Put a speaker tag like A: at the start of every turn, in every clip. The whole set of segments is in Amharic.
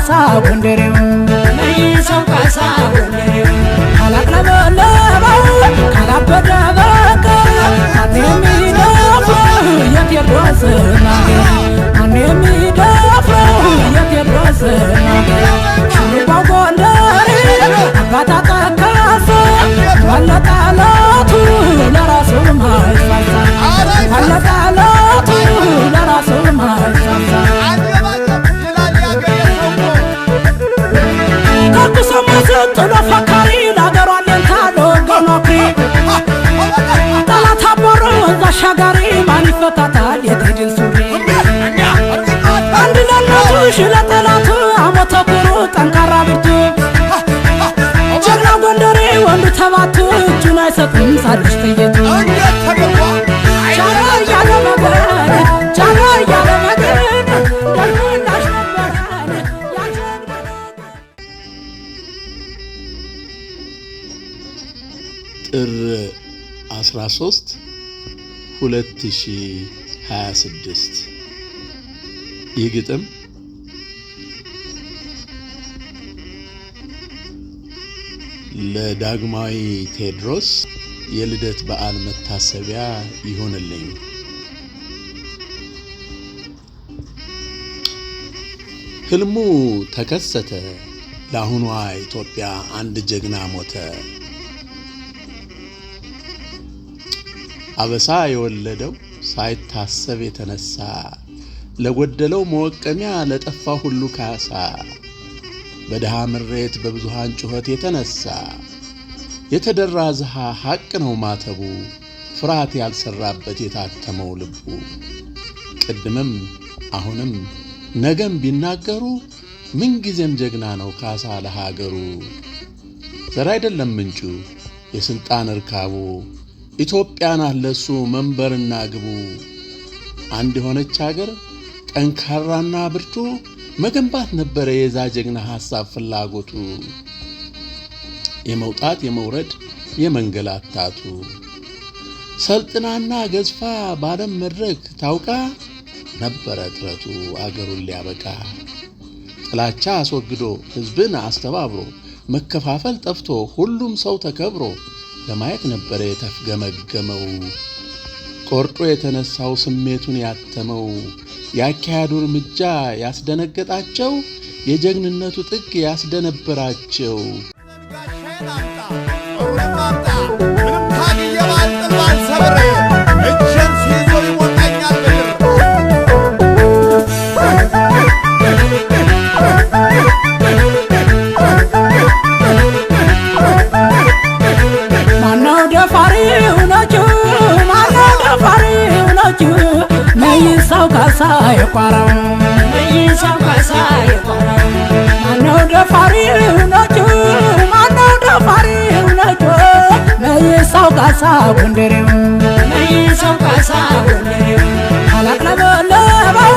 A: ካሳ ጎንደሬው
B: መይሳው ካሳ ጎንደሬው
A: ካላቅለበለበው ካላበደበቀ ማን የሚደፍረው የቴዎድሮስ ነገር ማን የሚደፍረው የቴዎድሮስ ነገር ሽሩባው ጎንደሬ አባታ ጠቀሰ ባለጠላቱ ለራሱ ማይሳሳ ባለጠላቱ ለራሱ ማይሳሳ ከኩሰማ ስትሎ ፈካሪ ለአገሯ ሌንታሎ ገኖክሪ ጠላት አቦሮ ወንዝ አሻጋሪ ማን ይፈታታል የቴድን ሱሪ አንድ ለእናቱ ለጠላቱ አሞተ ኩሩ ጠንካራ ብርቱ ጀግና ጎንደሬ ወንዱ ተባቱ እጁን አይሰጥም ሳልሽ ጥይቱ ጃራ እያለ መገን ጃራ እያለ መገን ደግሞ እንዳሽነበረን ያጀግና
C: ጥር 13 2026 ይህ ግጥም ለዳግማዊ ቴዎድሮስ የልደት በዓል መታሰቢያ ይሆንልኝ። ህልሙ ተከሰተ፣ ለአሁኗ ኢትዮጵያ አንድ ጀግና ሞተ። አበሳ የወለደው ሳይታሰብ የተነሳ ለጎደለው መወቀሚያ ለጠፋ ሁሉ ካሳ በደሃ ምሬት በብዙሃን ጩኸት የተነሳ የተደራ ዝሃ ሐቅ ነው ማተቡ ፍርሃት ያልሰራበት የታተመው ልቡ ቅድምም አሁንም ነገም ቢናገሩ ምንጊዜም ጀግና ነው ካሳ ለሀገሩ። ዘር አይደለም ምንጩ የስልጣን እርካቡ ኢትዮጵያ ናት ለሱ መንበርና ግቡ። አንድ የሆነች ሀገር ጠንካራና ብርቱ መገንባት ነበረ የዛ ጀግና ሐሳብ ፍላጎቱ። የመውጣት የመውረድ የመንገላታቱ ሰልጥናና ገዝፋ ባለም መድረክ ታውቃ ነበረ ጥረቱ አገሩን ሊያበቃ። ጥላቻ አስወግዶ ሕዝብን አስተባብሮ መከፋፈል ጠፍቶ ሁሉም ሰው ተከብሮ ለማየት ነበረ የተፍገመገመው። ቆርጦ የተነሳው ስሜቱን ያተመው ያካሄዱ እርምጃ ያስደነገጣቸው የጀግንነቱ ጥግ ያስደነበራቸው መይሳው ካሳ የቋራው
B: መይሳው ካሳ የቋራው
A: ማነው ደፋሪው ነጩ ማነው ደፋሪው ነጩ መይሳው ካሳ ጎንደሬው
B: መይሳው ካሳ ጎንደሬው
A: ካላቅለበለበው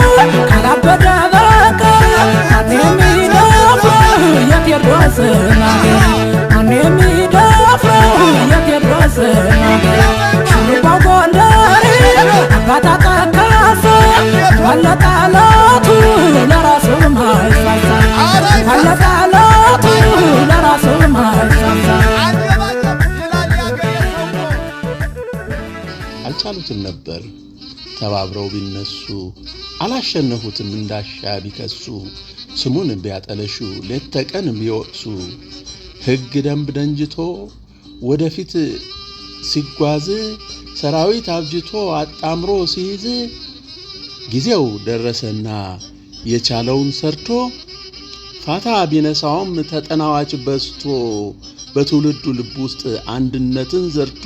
A: ካላበደበቀ ማን የሚደፍረው የቴዎድሮስ ነገር ማን የሚደፍረው የቴዎድሮስ ነገር ሽሩባው ጎንደሬ አባታ ጠቀሰ ባለጠላቱ ለራሱ ማይሳሳ ባለጠላቱ ለራሱ ማይሳሳ
C: አልቻሉትም ነበር ተባብረው ቢነሱ አላሸነፉትም እንዳሻ ቢከሱ ስሙን ቢያጠለሹ ሌት ተቀን ቢወቅሱ ሕግ ደንብ ደንጅቶ ወደፊት ሲጓዝ ሰራዊት አብጅቶ አጣምሮ ሲይዝ ጊዜው ደረሰና የቻለውን ሰርቶ ፋታ ቢነሳውም ተጠናዋች በስቶ በትውልዱ ልብ ውስጥ አንድነትን ዘርቶ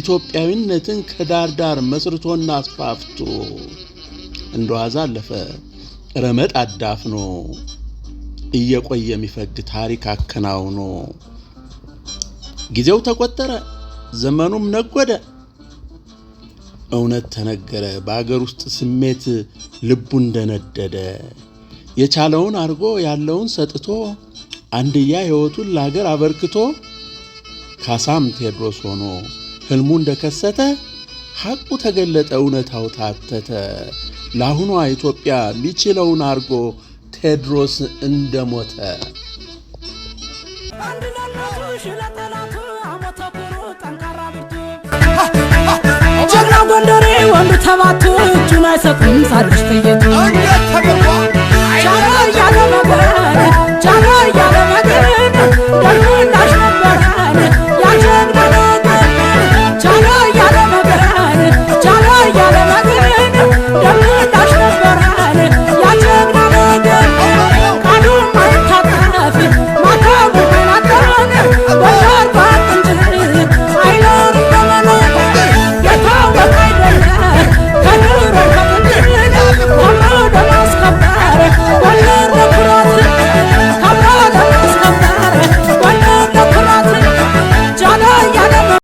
C: ኢትዮጵያዊነትን ከዳር ዳር መስርቶና አስፋፍቶ እንደዋዛ አለፈ ረመጥ አዳፍኖ እየቆየ የሚፈድ ታሪክ አከናውኖ ጊዜው ተቆጠረ ዘመኑም ነጎደ እውነት ተነገረ በአገር ውስጥ ስሜት ልቡ እንደነደደ የቻለውን አርጎ ያለውን ሰጥቶ አንድያ ሕይወቱን ለሀገር አበርክቶ ካሳም ቴዎድሮስ ሆኖ ህልሙ እንደከሰተ ሐቁ ተገለጠ እውነታው ታተተ ለአሁኗ ኢትዮጵያ ሚችለውን አርጎ ቴዎድሮስ እንደሞተ
A: ጀግና ጎንደሬ ወንዱ ተባቱ እጁን አይሰጥም ሳልሽ